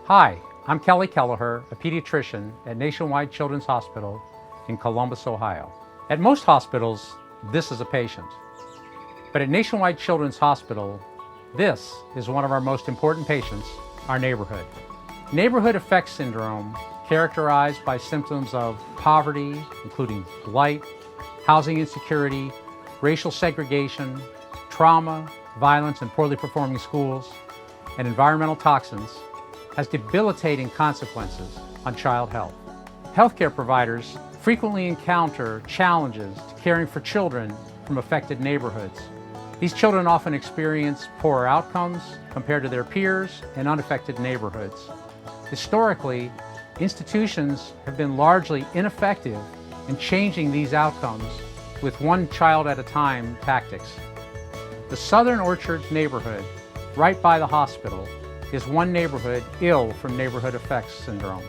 Hi, I'm Kelly Kelleher, a pediatrician at Nationwide Children's Hospital in Columbus, Ohio. At most hospitals, this is a patient. But at Nationwide Children's Hospital, this is one of our most important patients, our neighborhood. Neighborhood effect syndrome, characterized by symptoms of poverty, including blight, housing insecurity, racial segregation, trauma, violence in poorly performing schools, and environmental toxins, has debilitating consequences on child health. Healthcare providers frequently encounter challenges to caring for children from affected neighborhoods. These children often experience poorer outcomes compared to their peers in unaffected neighborhoods. Historically, institutions have been largely ineffective in changing these outcomes with one child at a time tactics. The Southern Orchards neighborhood, right by the hospital, is one neighborhood ill from neighborhood effects syndrome.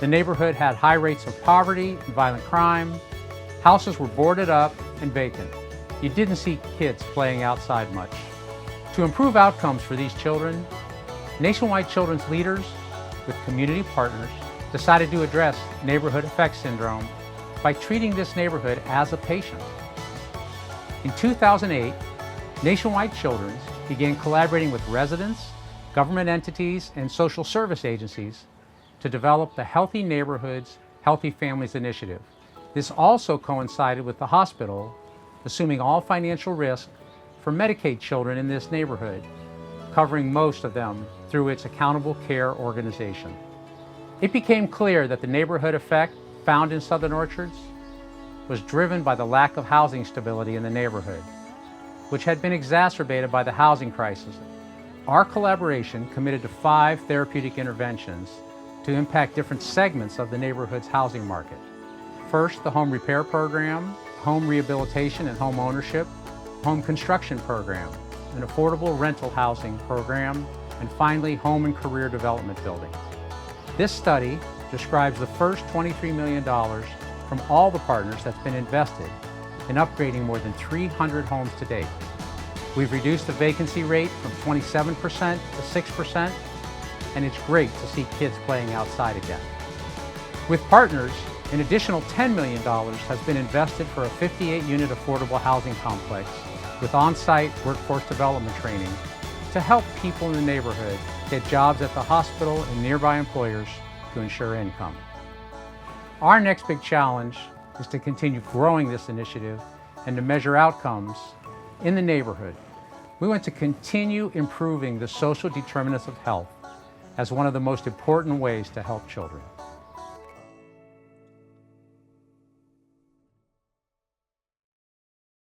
The neighborhood had high rates of poverty and violent crime. Houses were boarded up and vacant. You didn't see kids playing outside much. To improve outcomes for these children, Nationwide Children's leaders, with community partners, decided to address neighborhood effects syndrome by treating this neighborhood as a patient. In 2008, Nationwide Children's began collaborating with residents, government entities, and social service agencies to develop the Healthy Neighborhoods, Healthy Families initiative. This also coincided with the hospital assuming all financial risk for Medicaid children in this neighborhood, covering most of them through its accountable care organization. It became clear that the neighborhood effect found in Southern Orchards was driven by the lack of housing stability in the neighborhood, which had been exacerbated by the housing crisis. Our collaboration committed to 5 therapeutic interventions to impact different segments of the neighborhood's housing market. First, the home repair program, home rehabilitation and home ownership, home construction program, an affordable rental housing program, and finally, home and career development building. This study describes the first $23 million from all the partners that's been invested in upgrading more than 300 homes to date. We've reduced the vacancy rate from 27% to 6%, and it's great to see kids playing outside again. With partners, an additional $10 million has been invested for a 58-unit affordable housing complex with on-site workforce development training to help people in the neighborhood get jobs at the hospital and nearby employers to ensure income. Our next big challenge is to continue growing this initiative and to measure outcomes in the neighborhood. We want to continue improving the social determinants of health as one of the most important ways to help children.